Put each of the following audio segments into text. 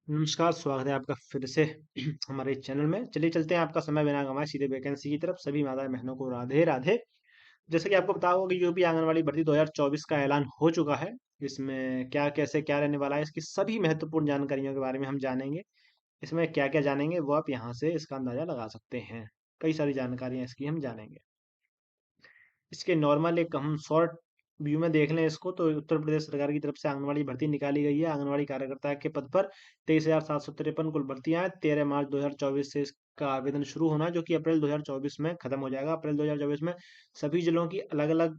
नमस्कार, स्वागत है आपका फिर से हमारे चैनल में। चलिए चलते हैं आपका समय बिना गंवाए सीधे वैकेंसी की तरफ। सभी माताएं बहनों को राधे राधे। जैसे कि आपको पता होगा कि यूपी आंगनवाड़ी भर्ती 2024 का ऐलान हो चुका है। इसमें क्या कैसे क्या रहने वाला है, इसकी सभी महत्वपूर्ण जानकारियों के बारे में हम जानेंगे। इसमें क्या क्या जानेंगे वो आप यहाँ से इसका अंदाजा लगा सकते हैं। कई सारी जानकारियाँ इसकी हम जानेंगे। इसके नॉर्मल एक हम शॉर्ट व्यू में देख लें इसको, तो उत्तर प्रदेश सरकार की तरफ से आंगनवाड़ी भर्ती निकाली गई है। आंगनवाड़ी कार्यकर्ता के पद पर 23,753 कुल भर्तियां हैं। 13 मार्च 2024 से इसका आवेदन शुरू होना है, जो कि अप्रैल 2024 में खत्म हो जाएगा। अप्रैल 2024 में सभी जिलों की अलग अलग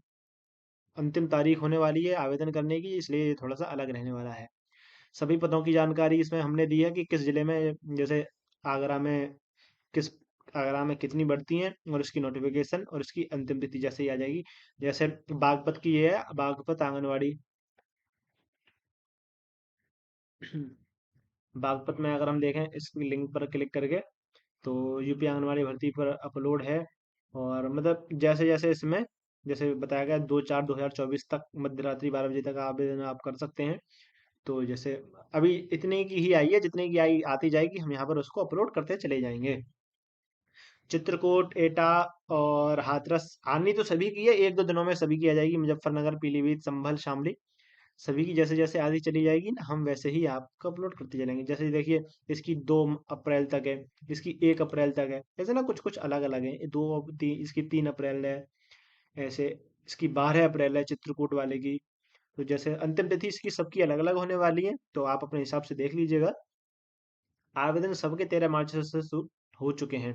अंतिम तारीख होने वाली है आवेदन करने की, इसलिए ये थोड़ा सा अलग रहने वाला है। सभी पदों की जानकारी इसमें हमने दी है कि किस जिले में, जैसे आगरा में किस आगरा में कितनी बढ़ती हैं, और इसकी नोटिफिकेशन और इसकी अंतिम तिथि जैसे ही आ जाएगी। जैसे बागपत की ये है, बागपत आंगनवाड़ी बागपत में अगर हम देखें इस लिंक पर क्लिक करके, तो यूपी आंगनवाड़ी भर्ती पर अपलोड है। और मतलब जैसे जैसे इसमें जैसे बताया गया 2/4/2024 तक मध्य रात्रि 12 बजे तक आवेदन आप कर सकते हैं। तो जैसे अभी इतने की ही आई है, जितने की आई आती जाएगी हम यहाँ पर उसको अपलोड करते चले जाएंगे। चित्रकूट, एटा और हाथरस आनी तो सभी की है, 1-2 दिनों में सभी की आ जाएगी। मुजफ्फरनगर, पीलीभीत, संभल, शामली सभी की जैसे जैसे आती चली जाएगी ना, हम वैसे ही आपको अपलोड करते चलेंगे। जैसे देखिए, इसकी 2 अप्रैल तक है, इसकी 1 अप्रैल तक है, ऐसे ना कुछ कुछ अलग अलग है। इसकी 3 अप्रैल है, ऐसे इसकी 12 अप्रैल है चित्रकूट वाले की। तो जैसे अंतिम तिथि इसकी सबकी अलग अलग होने वाली है, तो आप अपने हिसाब से देख लीजिएगा। आवेदन सबके 13 मार्च से शुरू हो चुके हैं।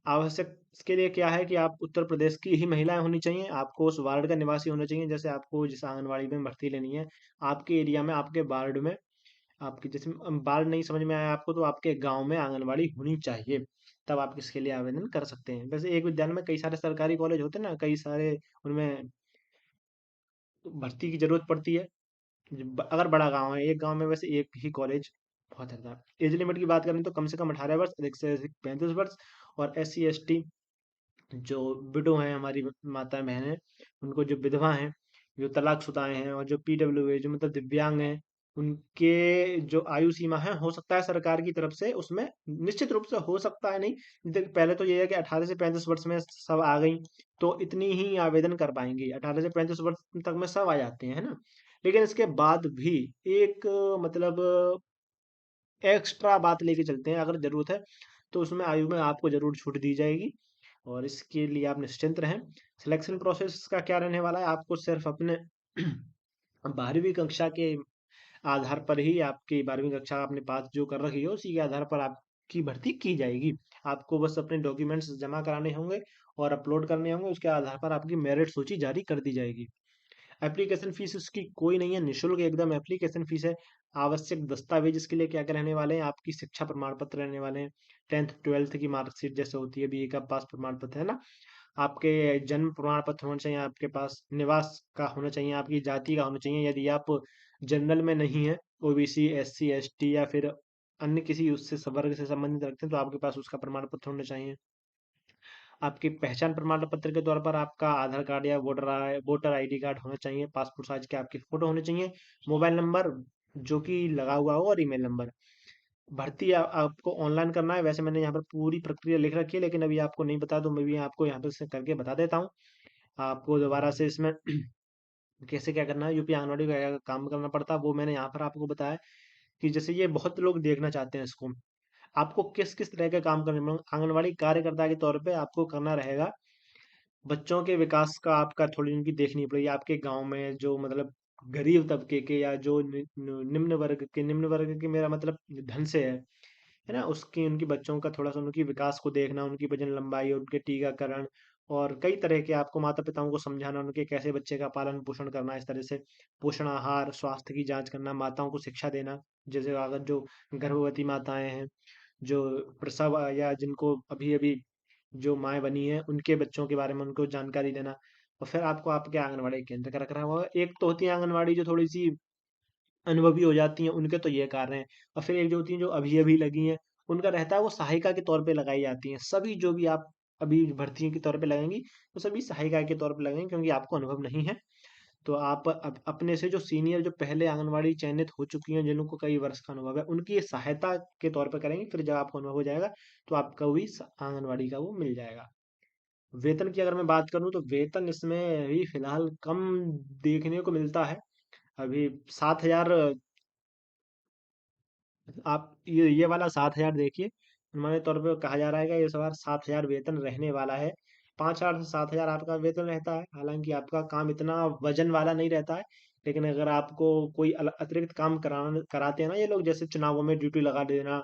आवश्यक इसके लिए क्या है कि आप उत्तर प्रदेश की ही महिलाएं होनी चाहिए, आपको उस वार्ड का निवासी होना चाहिए। जैसे आपको जिस आंगनवाड़ी में भर्ती लेनी है, आपके एरिया में, आपके वार्ड में, आपके जैसे वार्ड नहीं समझ में आया आपको, तो आपके गांव में आंगनवाड़ी होनी चाहिए। तब आप इसके लिए आवेदन कर सकते हैं। वैसे एक विद्यालय में कई सारे सरकारी कॉलेज होते हैं ना, कई सारे उनमें भर्ती की जरूरत पड़ती है। अगर बड़ा गांव है, एक गांव में वैसे एक ही कॉलेज बहुत है। एज लिमिट की बात करें तो कम से कम 18 वर्ष, अधिक से अधिक 35 वर्ष। और SC ST जो विडो हैं, हमारी माताएं बहनें, उनको जो विधवा हैं, जो तलाकशुदा हैं, और जो PWA जो मतलब दिव्यांग हैं, उनके जो आयु सीमा है, हो सकता है सरकार की तरफ से उसमें निश्चित रूप से हो सकता है नहीं। पहले तो ये है कि 18 से 35 वर्ष में सब आ गई, तो इतनी ही आवेदन कर पाएंगी। 18 से 35 वर्ष तक में सब आ जाते हैं, है ना। लेकिन इसके बाद भी एक मतलब एक्स्ट्रा बात लेके चलते हैं, अगर जरूरत है तो उसमें आयु में आपको जरूर छूट दी जाएगी, और इसके लिए आप निश्चिंत रहें। सिलेक्शन प्रोसेस का क्या रहने वाला है, आपको सिर्फ अपने 12वीं कक्षा के आधार पर ही, आपकी 12वीं कक्षा आपने पास जो कर रखी हो उसी के आधार पर आपकी भर्ती की जाएगी। आपको बस अपने डॉक्यूमेंट्स जमा कराने होंगे और अपलोड करने होंगे, उसके आधार पर आपकी मेरिट सूची जारी कर दी जाएगी। एप्लीकेशन फीस उसकी कोई नहीं है, निःशुल्क एकदम एप्लीकेशन फीस है। आवश्यक दस्तावेज इसके लिए क्या क्या रहने वाले हैं, आपकी शिक्षा प्रमाण पत्र रहने वाले हैं, 10th 12th की मार्कशीट जैसे होती है, BA का पास प्रमाण पत्र है ना। आपके जन्म प्रमाण पत्र होना चाहिए, आपके पास निवास का होना चाहिए, आपकी जाति का होना चाहिए। यदि आप जनरल में नहीं है, OBC SC ST या फिर अन्य किसी उससे वर्ग से संबंधित रखते हैं, तो आपके पास उसका प्रमाण पत्र होना चाहिए। आपकी पहचान प्रमाण पत्र के तौर पर आपका आधार कार्ड या वोटर ID कार्ड होना चाहिए। पासपोर्ट साइज के आपकी फोटो होने चाहिए। मोबाइल नंबर जो कि लगा हुआ हो, और ईमेल नंबर। भर्ती आपको ऑनलाइन करना है। वैसे मैंने यहाँ पर पूरी प्रक्रिया लिख रखी है, लेकिन अभी आपको नहीं बता, तो मैं भी आपको यहाँ पर से करके बता देता हूँ। आपको दोबारा से इसमें कैसे क्या करना है, यूपी आंगनवाड़ी का क्या काम करना पड़ता है, वो मैंने यहाँ पर आपको बताया। कि जैसे ये बहुत लोग देखना चाहते हैं इसको, आपको किस किस तरह के काम करने में आंगनवाड़ी कार्यकर्ता के तौर पे आपको करना रहेगा। बच्चों के विकास का आपका थोड़ी उनकी देखनी पड़ेगी। आपके गांव में जो मतलब गरीब तबके के, या जो निम्न वर्ग के मेरा मतलब धन से है ना, उसकी उनकी बच्चों का थोड़ा सा उनकी विकास को देखना, उनकी वजन लंबाई, उनके टीकाकरण, और कई तरह के आपको माता पिताओं को समझाना, उनके कैसे बच्चे का पालन पोषण करना, इस तरह से पोषण आहार, स्वास्थ्य की जांच करना, माताओं को शिक्षा देना। जैसे अगर जो गर्भवती माताएं हैं, जो प्रसव या जिनको अभी अभी जो माएँ बनी हैं, उनके बच्चों के बारे में उनको जानकारी देना। और फिर आपको आपके आंगनवाड़ी केंद्र का रखना होगा। एक तो होती है आंगनवाड़ी जो थोड़ी-सी अनुभवी हो जाती हैं, उनके तो ये कार्य हैं। और फिर एक जो होती हैं जो अभी-अभी लगी हैं, उनका रहता है वो सहायिका के तौर पे लगाई जाती हैं। सभी जो भी आप अभी भर्तियों के तौर पे लगेंगी, वो सभी सहायिका के तौर पे लगेंगी, क्योंकि आपको अनुभव नहीं है। तो आप अपने से जो सीनियर जो पहले आंगनवाड़ी चयनित हो चुकी हैं जिनको कई वर्ष का अनुभव है उनकी सहायता के तौर पर करेंगे। फिर जब आपको अनुभव हो जाएगा तो आपका भी आंगनवाड़ी का वो मिल जाएगा। वेतन की अगर मैं बात करूं तो वेतन इसमें अभी फिलहाल कम देखने को मिलता है। अभी 7,000, आप ये वाला 7,000 देखिए। अनुमानित तौर पे कहा जा रहा है कि इस बार 7,000 वेतन रहने वाला है। 5,000 से 7,000 आपका वेतन रहता है। हालांकि आपका काम इतना वजन वाला नहीं रहता है। लेकिन अगर आपको कोई अतिरिक्त काम कराते हैं ना ये लोग, जैसे चुनावों में ड्यूटी लगा देना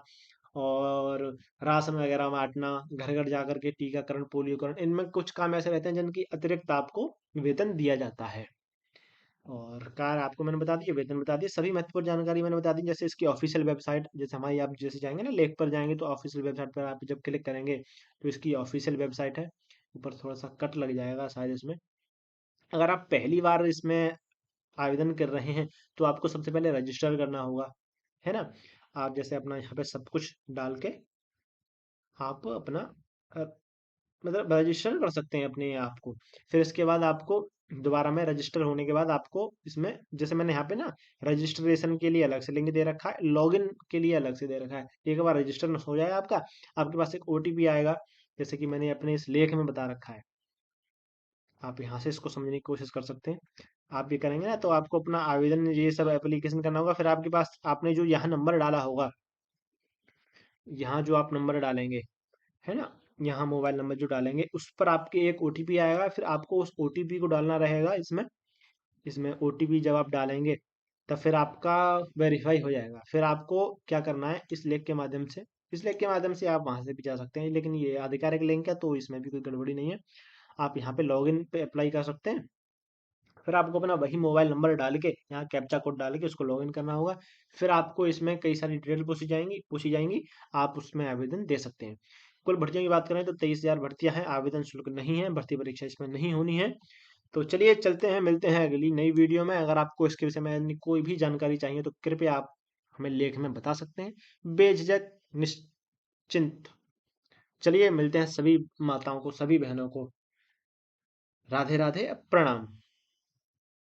और राशन वगैरह बांटना, घर घर जाकर के टीकाकरण, पोलियोकरण, इनमें कुछ काम ऐसे रहते हैं जिनकी अतिरिक्त आपको वेतन दिया जाता है। और कार आपको मैंने बता दी, वेतन बता दिए, सभी महत्वपूर्ण जानकारी मैंने बता दी। जैसे इसकी ऑफिशियल वेबसाइट, जैसे हमारी आप जैसे जाएंगे ना लेख पर जाएंगे तो ऑफिशियल वेबसाइट पर आप जब क्लिक करेंगे तो इसकी ऑफिशियल वेबसाइट है। ऊपर थोड़ा सा कट लग जाएगा शायद इसमें। अगर आप पहली बार इसमें आवेदन कर रहे हैं तो आपको सबसे पहले रजिस्टर करना होगा, है ना। आप जैसे अपना यहाँ पे सब कुछ डाल के आप अपना अ, मतलब रजिस्टर कर सकते हैं अपने आप को। फिर इसके बाद आपको दोबारा में रजिस्टर होने के बाद आपको इसमें, जैसे मैंने यहाँ पे ना रजिस्ट्रेशन के लिए अलग से लिंक दे रखा है, लॉगिन के लिए अलग से दे रखा है। एक बार रजिस्टर हो जाए आपका, आपके पास एक ओटीपी आएगा, जैसे कि मैंने अपने इस लेख में बता रखा है। आप यहाँ से इसको समझने की कोशिश कर सकते हैं। आप ये करेंगे ना तो आपको अपना आवेदन ये सब एप्लीकेशन करना होगा। फिर आपके पास आपने जो यहाँ नंबर डाला होगा, यहाँ जो आप नंबर डालेंगे, है ना, यहाँ मोबाइल नंबर जो डालेंगे उस पर आपके एक ओटीपी आएगा। फिर आपको उस ओटीपी को डालना रहेगा इसमें। इसमें ओटीपी जब आप डालेंगे तब फिर आपका वेरीफाई हो जाएगा। फिर आपको क्या करना है, इस लिंक के माध्यम से, इस लिंक के माध्यम से आप वहां से भी जा सकते हैं, लेकिन ये आधिकारिक लिंक है तो इसमें भी कोई गड़बड़ी नहीं है। आप यहाँ पे लॉगिन पे अप्लाई कर सकते हैं। फिर आपको अपना वही मोबाइल नंबर डाल के यहाँ कैप्चा कोड डाल के उसको लॉगिन करना होगा। फिर आपको इसमें कई सारी डिटेल पूछी जाएंगी। आप उसमें आवेदन दे सकते हैं। कुल भर्तियों की बात करें तो 23,000 भर्तियां हैं। आवेदन शुल्क नहीं है, भर्ती परीक्षा इसमें नहीं होनी है। तो चलिए चलते हैं, मिलते हैं अगली नई वीडियो में। अगर आपको इसके विषय में अन्य कोई भी जानकारी चाहिए तो कृपया आप हमें लेख में बता सकते हैं, बेझिझक, निश्चिंत। चलिए मिलते हैं। सभी माताओं को, सभी बहनों को राधे राधे, प्रणाम।